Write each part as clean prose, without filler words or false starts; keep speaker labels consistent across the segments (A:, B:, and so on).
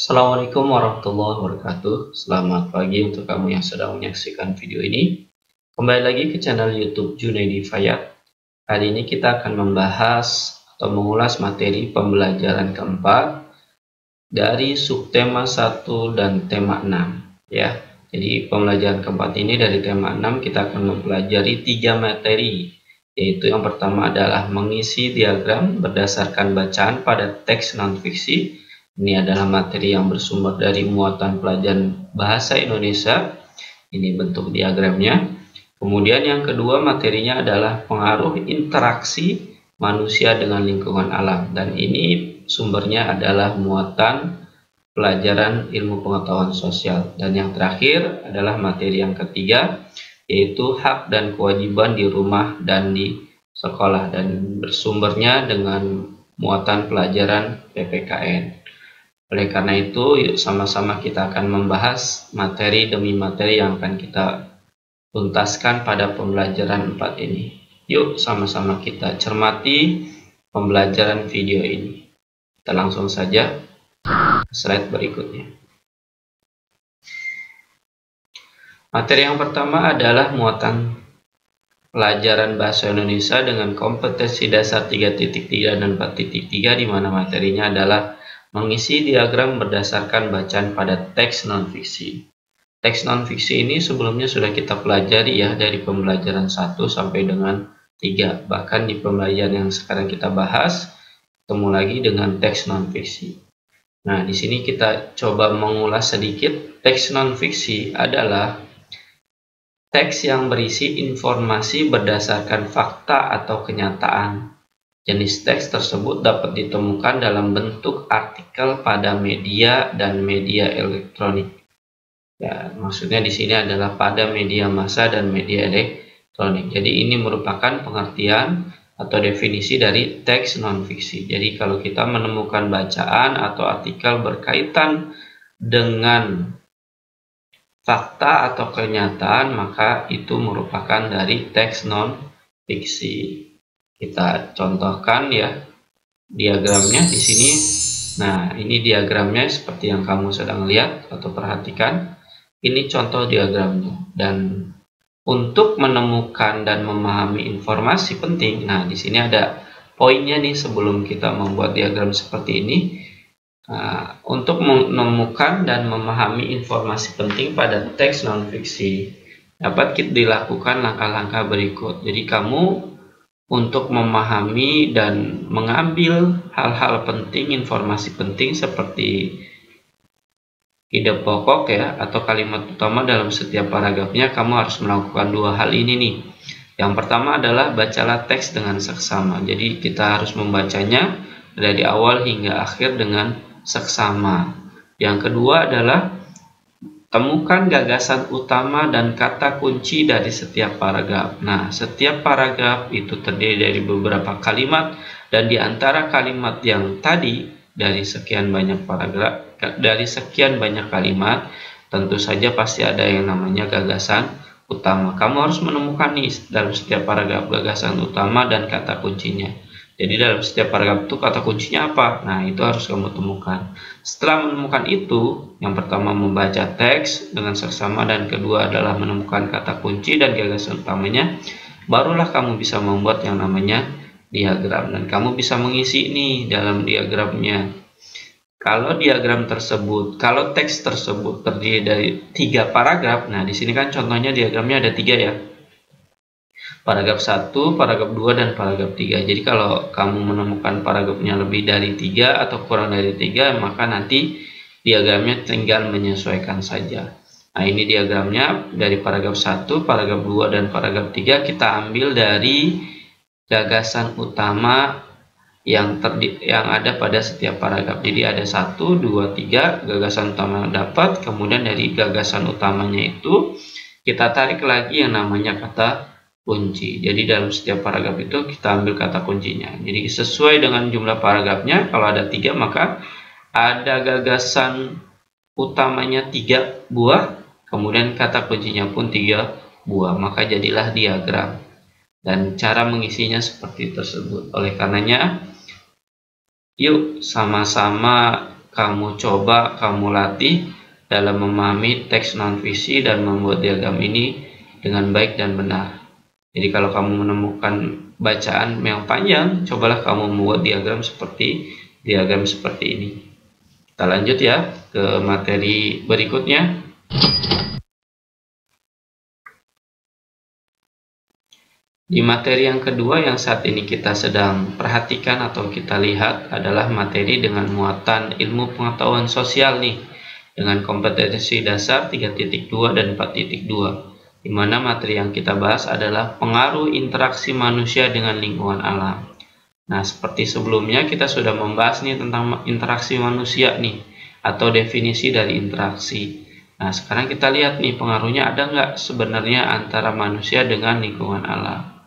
A: Assalamualaikum warahmatullahi wabarakatuh. Selamat pagi untuk kamu yang sedang menyaksikan video ini. Kembali lagi ke channel YouTube Junaidi Fayat. Hari ini kita akan membahas atau mengulas materi pembelajaran keempat dari subtema 1 dan tema 6 ya. Jadi pembelajaran keempat ini dari tema 6 kita akan mempelajari 3 materi, yaitu yang pertama adalah mengisi diagram berdasarkan bacaan pada teks non-fiksi. Ini adalah materi yang bersumber dari muatan pelajaran bahasa Indonesia. Ini bentuk diagramnya. Kemudian yang kedua materinya adalah pengaruh interaksi manusia dengan lingkungan alam. Dan ini sumbernya adalah muatan pelajaran ilmu pengetahuan sosial. Dan yang terakhir adalah materi yang ketiga, yaitu hak dan kewajiban di rumah dan di sekolah. Dan bersumbernya dengan muatan pelajaran PPKN. Oleh karena itu, yuk sama-sama kita akan membahas materi demi materi yang akan kita tuntaskan pada pembelajaran 4 ini. Yuk sama-sama kita cermati pembelajaran video ini. Kita langsung saja ke slide berikutnya. Materi yang pertama adalah muatan pelajaran bahasa Indonesia dengan kompetensi dasar 3.3 dan 4.3, di mana materinya adalah mengisi diagram berdasarkan bacaan pada teks non-fiksi. Teks non-fiksi ini sebelumnya sudah kita pelajari ya, dari pembelajaran 1 sampai dengan 3. Bahkan di pembelajaran yang sekarang kita bahas, ketemu lagi dengan teks non-fiksi. Nah, di sini kita coba mengulas sedikit. Teks non-fiksi adalah teks yang berisi informasi berdasarkan fakta atau kenyataan. Jenis teks tersebut dapat ditemukan dalam bentuk artikel pada media dan media elektronik. Ya, maksudnya di sini adalah pada media massa dan media elektronik. Jadi ini merupakan pengertian atau definisi dari teks non-fiksi. Jadi kalau kita menemukan bacaan atau artikel berkaitan dengan fakta atau kenyataan, maka itu merupakan dari teks non-fiksi. Kita contohkan ya diagramnya di sini. Nah, ini diagramnya seperti yang kamu sedang lihat atau perhatikan. Ini contoh diagramnya. Dan untuk menemukan dan memahami informasi penting, nah di sini ada poinnya nih sebelum kita membuat diagram seperti ini. Nah, untuk menemukan dan memahami informasi penting pada teks non-fiksi dapat dilakukan langkah-langkah berikut. Jadi kamu untuk memahami dan mengambil hal-hal penting, informasi penting seperti ide pokok ya atau kalimat utama dalam setiap paragrafnya, kamu harus melakukan 2 hal ini nih. Yang pertama adalah bacalah teks dengan seksama. Jadi kita harus membacanya dari awal hingga akhir dengan seksama. Yang kedua adalah temukan gagasan utama dan kata kunci dari setiap paragraf. Nah, setiap paragraf itu terdiri dari beberapa kalimat, dan di antara kalimat yang tadi dari sekian banyak paragraf, dari sekian banyak kalimat, tentu saja pasti ada yang namanya gagasan utama. Kamu harus menemukan nih dalam setiap paragraf gagasan utama dan kata kuncinya. Jadi dalam setiap paragraf itu kata kuncinya apa? Nah, itu harus kamu temukan. Setelah menemukan itu, yang pertama membaca teks dengan seksama, dan kedua adalah menemukan kata kunci dan gagasan utamanya, barulah kamu bisa membuat yang namanya diagram. Dan kamu bisa mengisi nih dalam diagramnya. Kalau diagram tersebut, kalau teks tersebut terdiri dari 3 paragraf, nah di sini kan contohnya diagramnya ada 3 ya. Paragraf 1, paragraf 2, dan paragraf 3. Jadi kalau kamu menemukan paragrafnya lebih dari 3 atau kurang dari 3, maka nanti diagramnya tinggal menyesuaikan saja. Nah, ini diagramnya dari paragraf 1, paragraf 2, dan paragraf 3 kita ambil dari gagasan utama yang ada pada setiap paragraf. Jadi ada 1, 2, 3 gagasan utama dapat, kemudian dari gagasan utamanya itu kita tarik lagi yang namanya kata kunci. Jadi dalam setiap paragraf itu kita ambil kata kuncinya. Jadi sesuai dengan jumlah paragrafnya, kalau ada 3 maka ada gagasan utamanya 3 buah, kemudian kata kuncinya pun 3 buah, maka jadilah diagram. Dan cara mengisinya seperti tersebut. Oleh karenanya, yuk sama-sama kamu coba, kamu latih dalam memahami teks non-fiksi dan membuat diagram ini dengan baik dan benar. Jadi kalau kamu menemukan bacaan yang panjang, cobalah kamu membuat diagram seperti ini. Kita lanjut ya ke materi berikutnya. Di materi yang kedua yang saat ini kita sedang perhatikan atau kita lihat adalah materi dengan muatan ilmu pengetahuan sosial nih, dengan kompetensi dasar 3.2 dan 4.2, di mana materi yang kita bahas adalah pengaruh interaksi manusia dengan lingkungan alam. Nah, seperti sebelumnya kita sudah membahas nih tentang interaksi manusia nih, atau definisi dari interaksi. Nah, sekarang kita lihat nih pengaruhnya ada nggak sebenarnya antara manusia dengan lingkungan alam.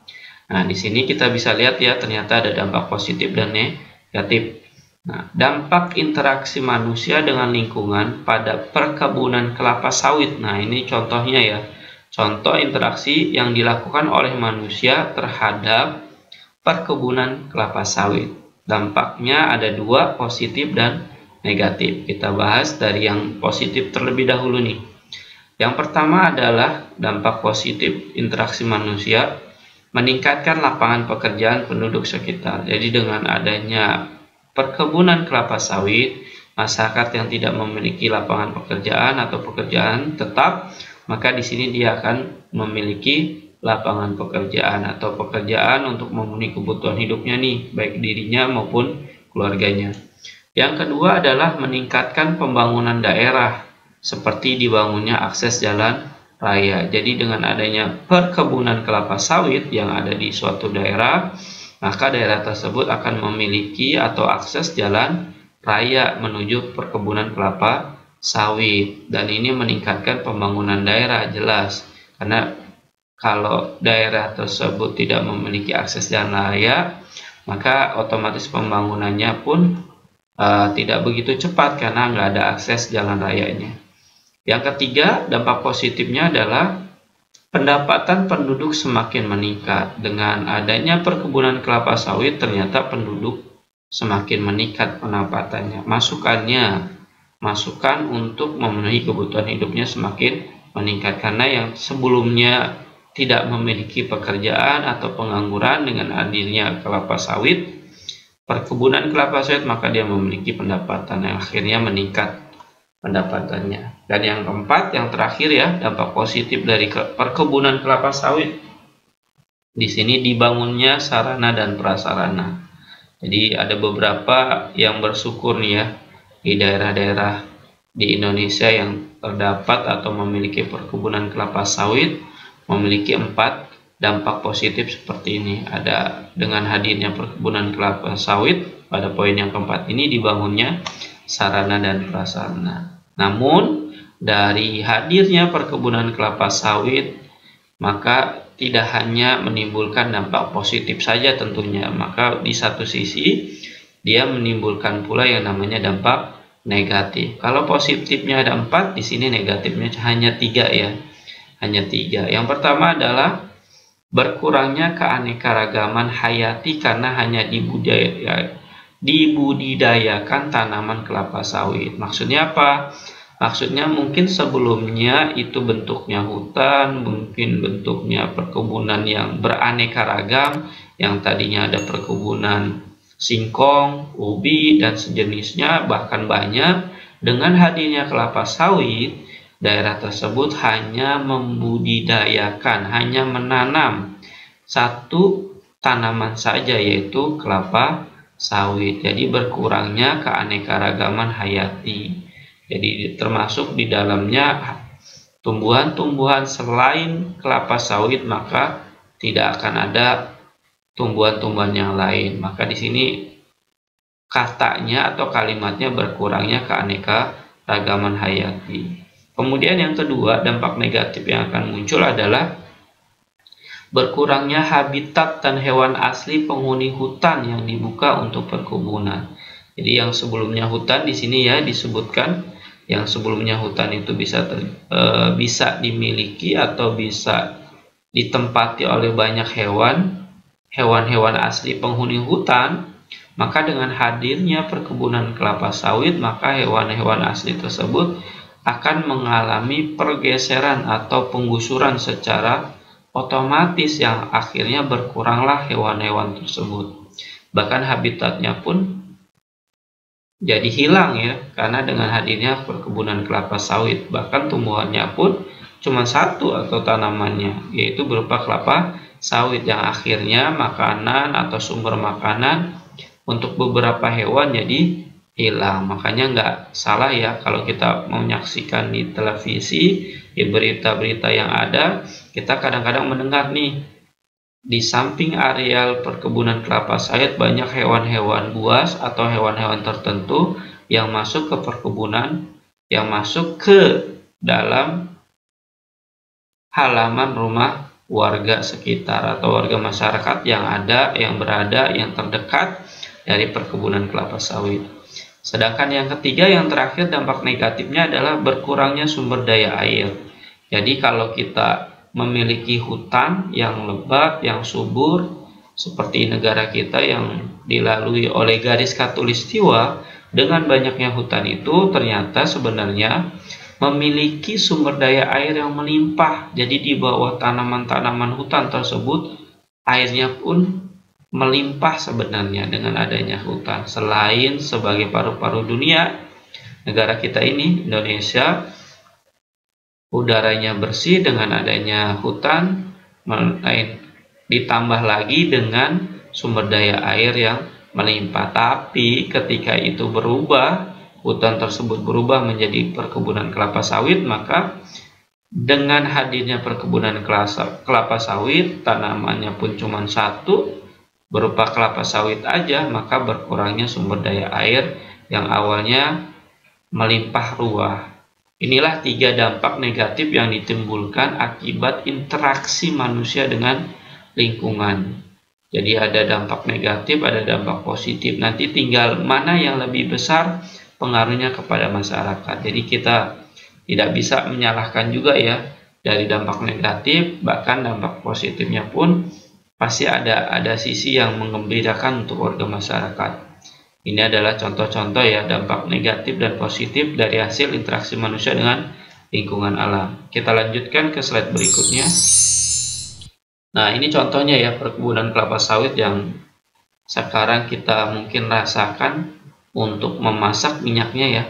A: Nah, di sini kita bisa lihat ya, ternyata ada dampak positif dan negatif. Nah, dampak interaksi manusia dengan lingkungan pada perkebunan kelapa sawit. Nah, ini contohnya ya. Contoh interaksi yang dilakukan oleh manusia terhadap perkebunan kelapa sawit. Dampaknya ada dua, positif dan negatif. Kita bahas dari yang positif terlebih dahulu nih. Yang pertama adalah dampak positif interaksi manusia meningkatkan lapangan pekerjaan penduduk sekitar. Jadi dengan adanya perkebunan kelapa sawit, masyarakat yang tidak memiliki lapangan pekerjaan atau pekerjaan tetap, maka di sini dia akan memiliki lapangan pekerjaan atau pekerjaan untuk memenuhi kebutuhan hidupnya nih, baik dirinya maupun keluarganya. Yang kedua adalah meningkatkan pembangunan daerah, seperti dibangunnya akses jalan raya. Jadi dengan adanya perkebunan kelapa sawit yang ada di suatu daerah, maka daerah tersebut akan memiliki atau akses jalan raya menuju perkebunan kelapa sawit, dan ini meningkatkan pembangunan daerah jelas, karena kalau daerah tersebut tidak memiliki akses jalan raya, maka otomatis pembangunannya pun tidak begitu cepat karena nggak ada akses jalan rayanya. Yang ketiga, dampak positifnya adalah pendapatan penduduk semakin meningkat. Dengan adanya perkebunan kelapa sawit, ternyata penduduk semakin meningkat pendapatannya. Masukan untuk memenuhi kebutuhan hidupnya semakin meningkat, karena yang sebelumnya tidak memiliki pekerjaan atau pengangguran, dengan hadirnya kelapa sawit, perkebunan kelapa sawit, maka dia memiliki pendapatan yang akhirnya meningkat pendapatannya. Dan yang keempat, yang terakhir ya, dampak positif dari perkebunan kelapa sawit. Di sini dibangunnya sarana dan prasarana. Jadi ada beberapa yang bersyukur nih ya, di daerah-daerah di Indonesia yang terdapat atau memiliki perkebunan kelapa sawit, memiliki 4 dampak positif seperti ini. Ada dengan hadirnya perkebunan kelapa sawit, pada poin yang keempat ini dibangunnya sarana dan prasarana. Namun dari hadirnya perkebunan kelapa sawit, maka tidak hanya menimbulkan dampak positif saja tentunya, maka di satu sisi dia menimbulkan pula yang namanya dampak negatif. Kalau positifnya ada 4, di sini negatifnya hanya 3 ya, hanya 3. Yang pertama adalah berkurangnya keanekaragaman hayati karena hanya dibudidayakan tanaman kelapa sawit. Maksudnya apa? Maksudnya mungkin sebelumnya itu bentuknya hutan, mungkin bentuknya perkebunan yang beraneka ragam, yang tadinya ada perkebunan singkong, ubi, dan sejenisnya, bahkan banyak. Dengan hadirnya kelapa sawit, daerah tersebut hanya membudidayakan, hanya menanam satu tanaman saja, yaitu kelapa sawit. Jadi berkurangnya keanekaragaman hayati. Jadi termasuk di dalamnya tumbuhan-tumbuhan selain kelapa sawit, maka tidak akan ada tumbuhan-tumbuhan yang lain. Maka di sini katanya atau kalimatnya berkurangnya keanekaragaman hayati. Kemudian yang kedua, dampak negatif yang akan muncul adalah berkurangnya habitat dan hewan asli penghuni hutan yang dibuka untuk perkebunan. Jadi yang sebelumnya hutan di sini ya disebutkan, yang sebelumnya hutan itu bisa dimiliki atau bisa ditempati oleh banyak hewan-hewan asli penghuni hutan, maka dengan hadirnya perkebunan kelapa sawit, maka hewan-hewan asli tersebut akan mengalami pergeseran atau penggusuran secara otomatis yang akhirnya berkuranglah hewan-hewan tersebut. Bahkan habitatnya pun jadi hilang ya, karena dengan hadirnya perkebunan kelapa sawit. Bahkan tumbuhannya pun cuma satu atau tanamannya, yaitu berupa kelapa sawit yang akhirnya makanan atau sumber makanan untuk beberapa hewan jadi hilang. Makanya nggak salah ya kalau kita menyaksikan di televisi, di berita-berita yang ada, kita kadang-kadang mendengar nih, di samping areal perkebunan kelapa sawit banyak hewan-hewan buas atau hewan-hewan tertentu yang masuk ke perkebunan, yang masuk ke dalam halaman rumah warga sekitar atau warga masyarakat yang berada yang terdekat dari perkebunan kelapa sawit. Sedangkan yang ketiga, yang terakhir, dampak negatifnya adalah berkurangnya sumber daya air. Jadi kalau kita memiliki hutan yang lebat, yang subur, seperti negara kita yang dilalui oleh garis khatulistiwa, dengan banyaknya hutan itu ternyata sebenarnya memiliki sumber daya air yang melimpah. Jadi di bawah tanaman-tanaman hutan tersebut, airnya pun melimpah sebenarnya dengan adanya hutan. Selain sebagai paru-paru dunia, negara kita ini, Indonesia, udaranya bersih dengan adanya hutan, ditambah lagi dengan sumber daya air yang melimpah. Tapi ketika itu berubah, hutan tersebut berubah menjadi perkebunan kelapa sawit, maka dengan hadirnya perkebunan kelapa sawit, tanamannya pun cuma satu, berupa kelapa sawit aja, maka berkurangnya sumber daya air yang awalnya melimpah ruah. Inilah 3 dampak negatif yang ditimbulkan akibat interaksi manusia dengan lingkungan. Jadi ada dampak negatif, ada dampak positif. Nanti tinggal mana yang lebih besar pengaruhnya kepada masyarakat. Jadi kita tidak bisa menyalahkan juga ya dari dampak negatif, bahkan dampak positifnya pun pasti ada sisi yang menggembirakan untuk warga masyarakat. Ini adalah contoh-contoh ya dampak negatif dan positif dari hasil interaksi manusia dengan lingkungan alam. Kita lanjutkan ke slide berikutnya. Nah, ini contohnya ya perkebunan kelapa sawit yang sekarang kita mungkin rasakan untuk memasak minyaknya ya.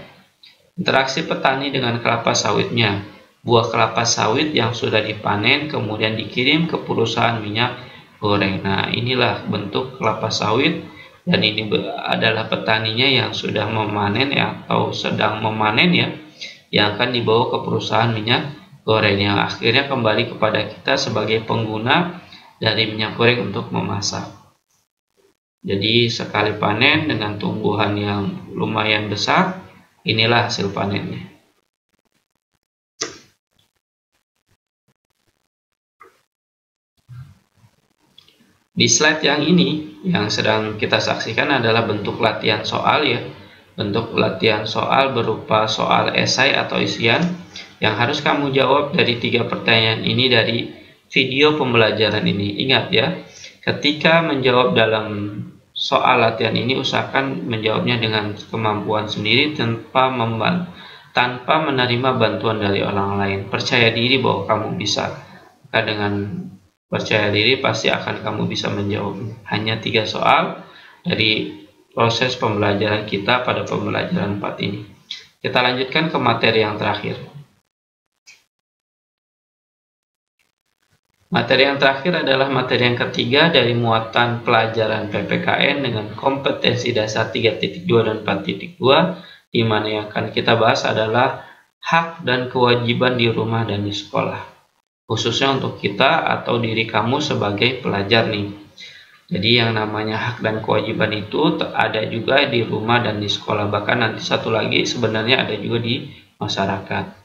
A: Interaksi petani dengan kelapa sawitnya. Buah kelapa sawit yang sudah dipanen kemudian dikirim ke perusahaan minyak goreng. Nah, inilah bentuk kelapa sawit, dan ini adalah petaninya yang sudah memanen ya, atau sedang memanen ya, yang akan dibawa ke perusahaan minyak goreng yang akhirnya kembali kepada kita sebagai pengguna dari minyak goreng untuk memasak. Jadi sekali panen dengan tumbuhan yang lumayan besar, inilah hasil panennya. Di slide yang ini, yang sedang kita saksikan adalah bentuk latihan soal ya. Bentuk latihan soal berupa soal esai atau isian yang harus kamu jawab dari 3 pertanyaan ini dari video pembelajaran ini. Ingat ya, ketika menjawab dalam soal latihan ini, usahakan menjawabnya dengan kemampuan sendiri tanpa menerima bantuan dari orang lain. Percaya diri bahwa kamu bisa. Maka dengan percaya diri pasti akan kamu bisa menjawab. Hanya 3 soal dari proses pembelajaran kita pada pembelajaran 4 ini. Kita lanjutkan ke materi yang terakhir. Materi yang terakhir adalah materi yang ketiga dari muatan pelajaran PPKN dengan kompetensi dasar 3.2 dan 4.2, di mana yang akan kita bahas adalah hak dan kewajiban di rumah dan di sekolah. Khususnya untuk kita atau diri kamu sebagai pelajar nih. Jadi yang namanya hak dan kewajiban itu ada juga di rumah dan di sekolah. Bahkan nanti satu lagi sebenarnya ada juga di masyarakat.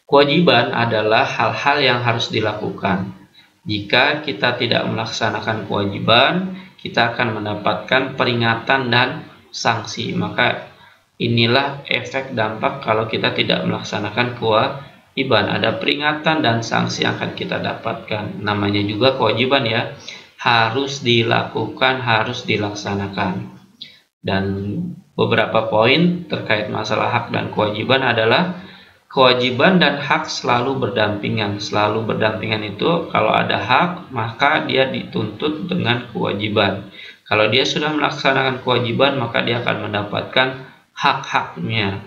A: Kewajiban adalah hal-hal yang harus dilakukan. Jika kita tidak melaksanakan kewajiban, kita akan mendapatkan peringatan dan sanksi. Maka inilah efek dampak kalau kita tidak melaksanakan kewajiban. Ada peringatan dan sanksi yang akan kita dapatkan. Namanya juga kewajiban ya. harus dilakukan, harus dilaksanakan. Dan beberapa poin terkait masalah hak dan kewajiban adalah kewajiban dan hak selalu berdampingan. Selalu berdampingan itu kalau ada hak, maka dia dituntut dengan kewajiban. Kalau dia sudah melaksanakan kewajiban, maka dia akan mendapatkan hak-haknya.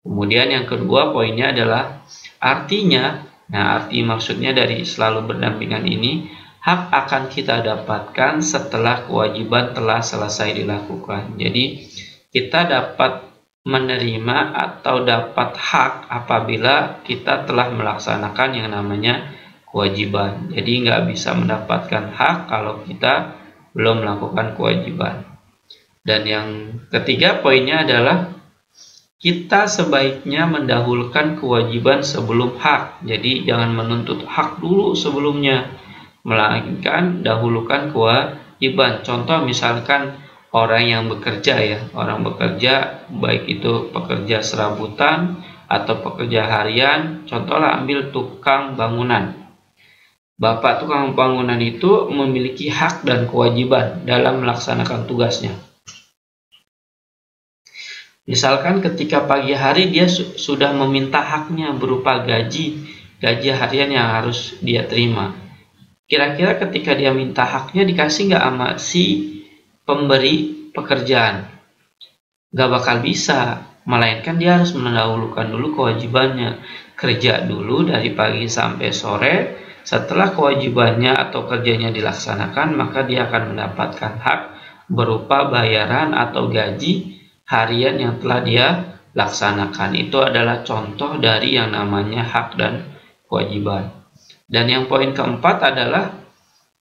A: Kemudian yang kedua poinnya adalah artinya, arti maksudnya dari selalu berdampingan ini, hak akan kita dapatkan setelah kewajiban telah selesai dilakukan. Jadi kita dapat menerima atau dapat hak apabila kita telah melaksanakan yang namanya kewajiban. Jadi nggak bisa mendapatkan hak kalau kita belum melakukan kewajiban. Dan yang ketiga poinnya adalah kita sebaiknya mendahulukan kewajiban sebelum hak. Jadi jangan menuntut hak dulu sebelumnya, melainkan dahulukan kewajiban. Contoh misalkan orang yang bekerja ya, orang bekerja baik itu pekerja serabutan atau pekerja harian, contohlah ambil tukang bangunan. Bapak tukang bangunan itu memiliki hak dan kewajiban dalam melaksanakan tugasnya. Misalkan ketika pagi hari dia sudah meminta haknya berupa gaji harian yang harus dia terima. Kira-kira ketika dia minta haknya dikasih nggak sama si pemberi pekerjaan? Nggak bakal bisa, melainkan dia harus mendahulukan dulu kewajibannya. Kerja dulu dari pagi sampai sore, setelah kewajibannya atau kerjanya dilaksanakan, maka dia akan mendapatkan hak berupa bayaran atau gaji harian yang telah dia laksanakan. Itu adalah contoh dari yang namanya hak dan kewajiban. Dan yang poin keempat adalah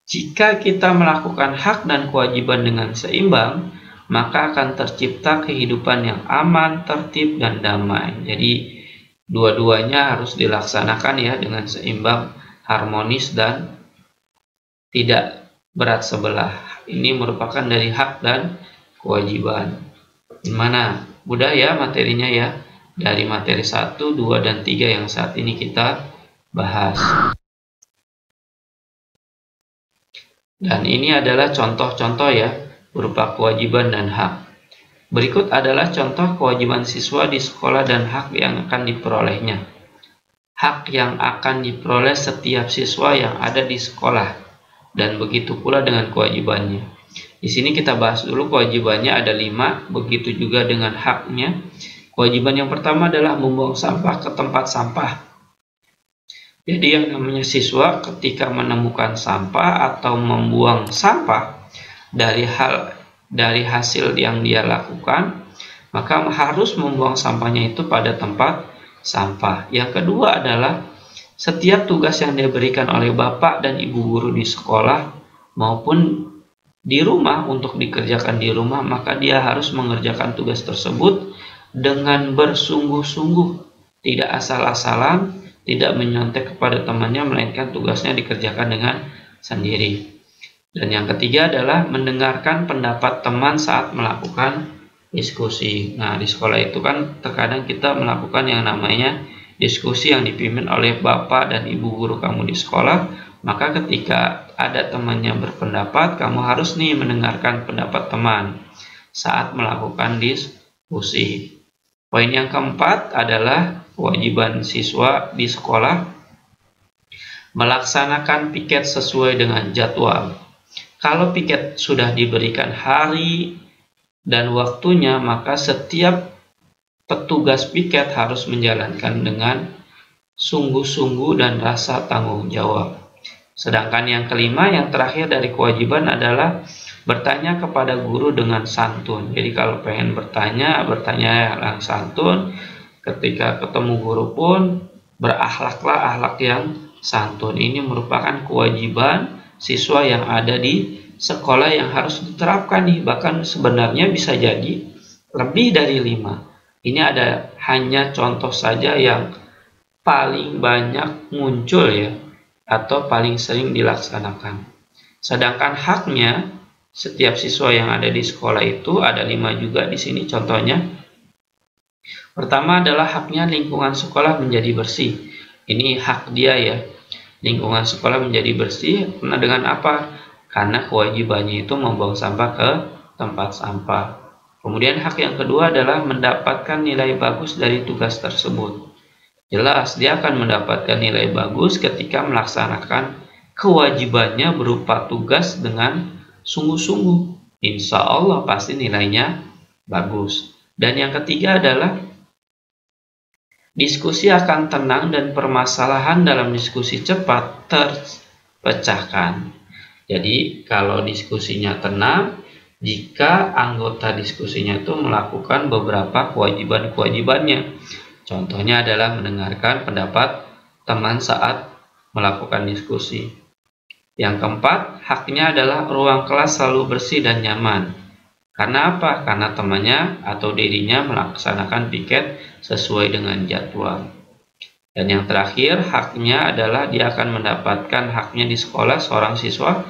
A: jika kita melakukan hak dan kewajiban dengan seimbang, maka akan tercipta kehidupan yang aman, tertib, dan damai. Jadi dua-duanya harus dilaksanakan ya dengan seimbang, harmonis, dan tidak berat sebelah. Ini merupakan dari hak dan kewajiban. Gimana? Mudah ya materinya ya? Dari materi 1, 2, dan 3 yang saat ini kita bahas. Dan ini adalah contoh-contoh ya, berupa kewajiban dan hak. Berikut adalah contoh kewajiban siswa di sekolah dan hak yang akan diperolehnya. Hak yang akan diperoleh setiap siswa yang ada di sekolah, dan begitu pula dengan kewajibannya. Di sini kita bahas dulu kewajibannya ada 5, begitu juga dengan haknya. Kewajiban yang pertama adalah membuang sampah ke tempat sampah. Jadi yang namanya siswa ketika menemukan sampah atau membuang sampah dari hasil yang dia lakukan, maka harus membuang sampahnya itu pada tempat sampah. Yang kedua adalah setiap tugas yang diberikan oleh bapak dan ibu guru di sekolah maupun di rumah untuk dikerjakan di rumah, maka dia harus mengerjakan tugas tersebut dengan bersungguh-sungguh, tidak asal-asalan, tidak menyontek kepada temannya, melainkan tugasnya dikerjakan dengan sendiri. Dan yang ketiga adalah mendengarkan pendapat teman saat melakukan diskusi. Nah, di sekolah itu kan terkadang kita melakukan yang namanya diskusi yang dipimpin oleh bapak dan ibu guru kamu di sekolah. Maka ketika ada temannya berpendapat, kamu harus nih mendengarkan pendapat teman saat melakukan diskusi. Poin yang keempat adalah kewajiban siswa di sekolah melaksanakan piket sesuai dengan jadwal. Kalau piket sudah diberikan hari dan waktunya, maka setiap petugas piket harus menjalankan dengan sungguh-sungguh dan rasa tanggung jawab. Sedangkan yang kelima, yang terakhir dari kewajiban adalah bertanya kepada guru dengan santun. Jadi kalau pengen bertanya yang santun. Ketika ketemu guru pun berakhlaklah akhlak yang santun. Ini merupakan kewajiban siswa yang ada di sekolah yang harus diterapkan nih. Bahkan sebenarnya bisa jadi lebih dari 5. Ini ada hanya contoh saja yang paling banyak muncul ya, atau paling sering dilaksanakan. Sedangkan haknya setiap siswa yang ada di sekolah itu ada 5 juga di sini contohnya. Pertama adalah haknya lingkungan sekolah menjadi bersih. Ini hak dia ya. Lingkungan sekolah menjadi bersih. Karena dengan apa? karena kewajibannya itu membuang sampah ke tempat sampah. Kemudian hak yang kedua adalah mendapatkan nilai bagus dari tugas tersebut. Jelas dia akan mendapatkan nilai bagus ketika melaksanakan kewajibannya berupa tugas dengan sungguh-sungguh. Insya Allah pasti nilainya bagus. Dan yang ketiga adalah diskusi akan tenang dan permasalahan dalam diskusi cepat terpecahkan. Jadi kalau diskusinya tenang, jika anggota diskusinya itu melakukan beberapa kewajiban-kewajibannya. Contohnya adalah mendengarkan pendapat teman saat melakukan diskusi. Yang keempat, haknya adalah ruang kelas selalu bersih dan nyaman. Karena apa? Karena temannya atau dirinya melaksanakan piket sesuai dengan jadwal. Dan yang terakhir, haknya adalah dia akan mendapatkan haknya di sekolah. Seorang siswa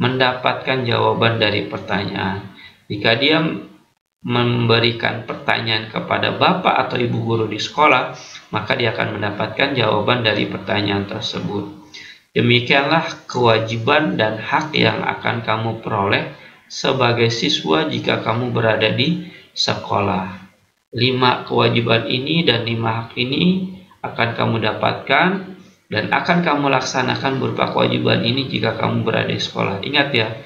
A: mendapatkan jawaban dari pertanyaan. Jika dia memberikan pertanyaan kepada bapak atau ibu guru di sekolah, maka dia akan mendapatkan jawaban dari pertanyaan tersebut. Demikianlah kewajiban dan hak yang akan kamu peroleh sebagai siswa jika kamu berada di sekolah. 5 kewajiban ini dan 5 hak ini akan kamu dapatkan dan akan kamu laksanakan berupa kewajiban ini jika kamu berada di sekolah. Ingat ya,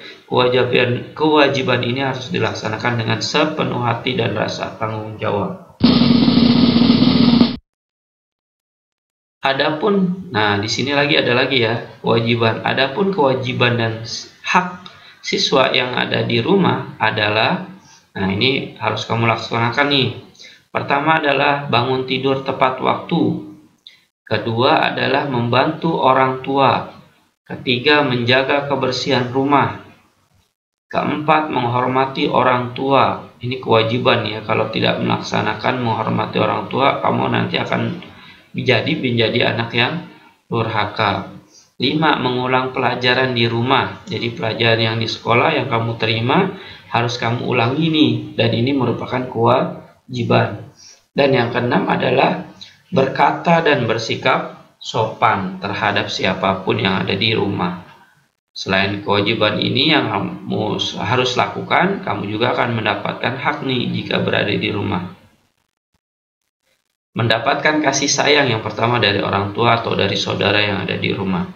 A: kewajiban ini harus dilaksanakan dengan sepenuh hati dan rasa tanggung jawab. Adapun, nah di sini ada lagi ya, kewajiban. Adapun kewajiban dan hak siswa yang ada di rumah adalah, nah ini harus kamu laksanakan nih. Pertama adalah bangun tidur tepat waktu. Kedua adalah membantu orang tua. Ketiga, menjaga kebersihan rumah. Keempat, menghormati orang tua. Ini kewajiban ya, kalau tidak melaksanakan menghormati orang tua, kamu nanti akan menjadi anak yang durhaka. 5. Mengulang pelajaran di rumah. Jadi pelajaran yang di sekolah yang kamu terima harus kamu ulangi nih, dan ini merupakan kewajiban. Dan yang keenam adalah berkata dan bersikap sopan terhadap siapapun yang ada di rumah. Selain kewajiban ini yang kamu harus lakukan, kamu juga akan mendapatkan hak nih jika berada di rumah. Mendapatkan kasih sayang yang pertama dari orang tua atau dari saudara yang ada di rumah.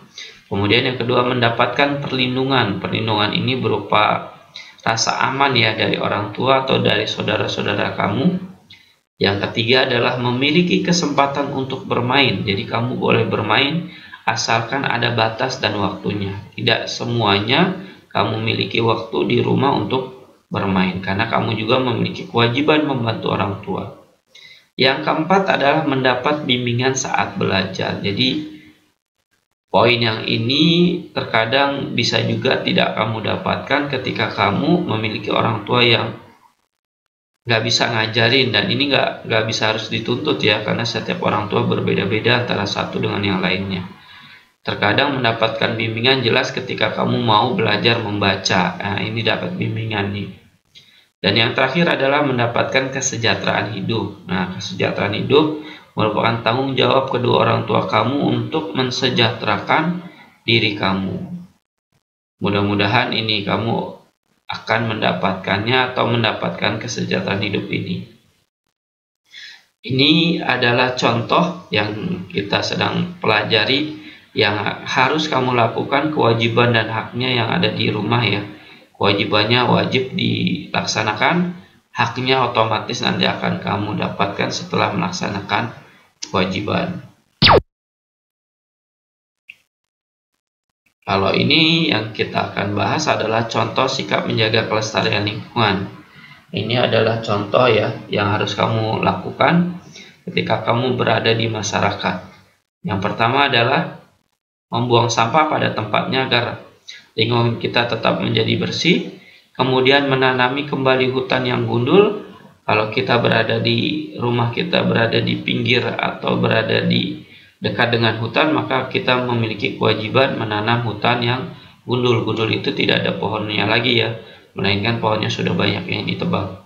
A: Kemudian yang kedua, mendapatkan perlindungan. Perlindungan ini berupa rasa aman ya dari orang tua atau dari saudara-saudara kamu. Yang ketiga adalah memiliki kesempatan untuk bermain. Jadi kamu boleh bermain asalkan ada batas dan waktunya. Tidak semuanya kamu memiliki waktu di rumah untuk bermain, karena kamu juga memiliki kewajiban membantu orang tua. Yang keempat adalah mendapat bimbingan saat belajar. Jadi poin yang ini terkadang bisa juga tidak kamu dapatkan ketika kamu memiliki orang tua yang nggak bisa ngajarin, dan ini nggak bisa harus dituntut ya, karena setiap orang tua berbeda-beda antara satu dengan yang lainnya. Terkadang mendapatkan bimbingan jelas ketika kamu mau belajar membaca. Nah, ini dapat bimbingan nih. Dan yang terakhir adalah mendapatkan kesejahteraan hidup. Nah, kesejahteraan hidup merupakan tanggung jawab kedua orang tua kamu untuk mensejahterakan diri kamu. Mudah-mudahan ini kamu akan mendapatkannya atau mendapatkan kesejahteraan hidup ini. Ini adalah contoh yang kita sedang pelajari yang harus kamu lakukan, kewajiban dan haknya yang ada di rumah ya. Kewajibannya wajib dilaksanakan, haknya otomatis nanti akan kamu dapatkan setelah melaksanakan kewajiban. Kalau ini yang kita akan bahas adalah contoh sikap menjaga kelestarian lingkungan. Ini adalah contoh ya yang harus kamu lakukan ketika kamu berada di masyarakat. Yang pertama adalah membuang sampah pada tempatnya agar lingkungan kita tetap menjadi bersih. Kemudian menanami kembali hutan yang gundul. Kalau kita berada di rumah, kita berada di pinggir atau berada di dekat dengan hutan, maka kita memiliki kewajiban menanam hutan yang gundul. Gundul itu tidak ada pohonnya lagi ya, melainkan pohonnya sudah banyak yang ditebang.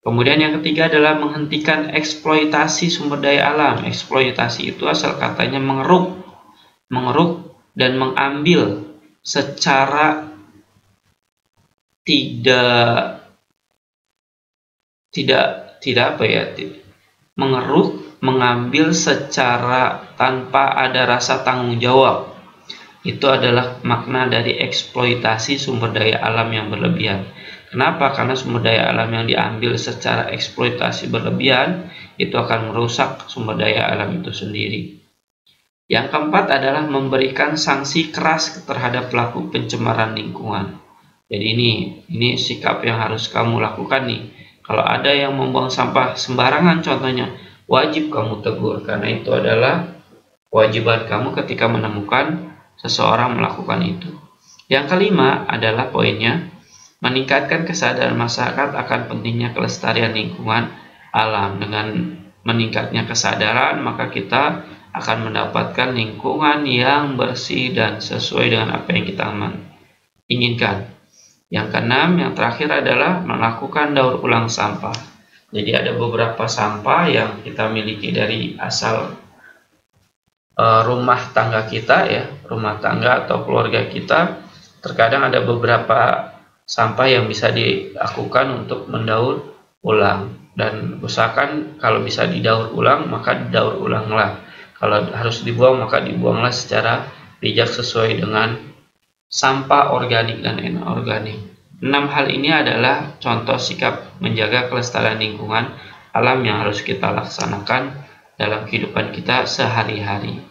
A: Kemudian yang ketiga adalah menghentikan eksploitasi sumber daya alam. Eksploitasi itu asal katanya mengeruk dan mengambil secara tidak mengeruk, mengambil secara tanpa ada rasa tanggung jawab. Itu adalah makna dari eksploitasi sumber daya alam yang berlebihan. Kenapa? Karena sumber daya alam yang diambil secara eksploitasi berlebihan itu akan merusak sumber daya alam itu sendiri. Yang keempat adalah memberikan sanksi keras terhadap pelaku pencemaran lingkungan. Jadi ini sikap yang harus kamu lakukan nih. Kalau ada yang membuang sampah sembarangan contohnya, wajib kamu tegur karena itu adalah kewajiban kamu ketika menemukan seseorang melakukan itu. Yang kelima adalah poinnya, meningkatkan kesadaran masyarakat akan pentingnya kelestarian lingkungan alam. Dengan meningkatnya kesadaran, maka kita akan mendapatkan lingkungan yang bersih dan sesuai dengan apa yang kita inginkan. Yang keenam, yang terakhir adalah melakukan daur ulang sampah. Jadi ada beberapa sampah yang kita miliki dari asal rumah tangga kita ya, rumah tangga atau keluarga kita. Terkadang ada beberapa sampah yang bisa dilakukan untuk mendaur ulang, dan usahakan kalau bisa didaur ulang maka didaur ulanglah. Kalau harus dibuang maka dibuanglah secara bijak sesuai dengan sampah organik dan inorganik. 6 hal ini adalah contoh sikap menjaga kelestarian lingkungan alam yang harus kita laksanakan dalam kehidupan kita sehari-hari.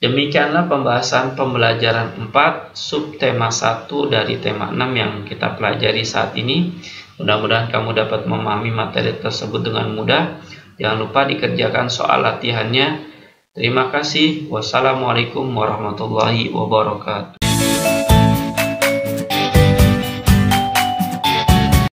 A: Demikianlah pembahasan pembelajaran 4 subtema 1 dari tema 6 yang kita pelajari saat ini. Mudah-mudahan kamu dapat memahami materi tersebut dengan mudah. Jangan lupa dikerjakan soal latihannya. Terima kasih. Wassalamualaikum warahmatullahi wabarakatuh.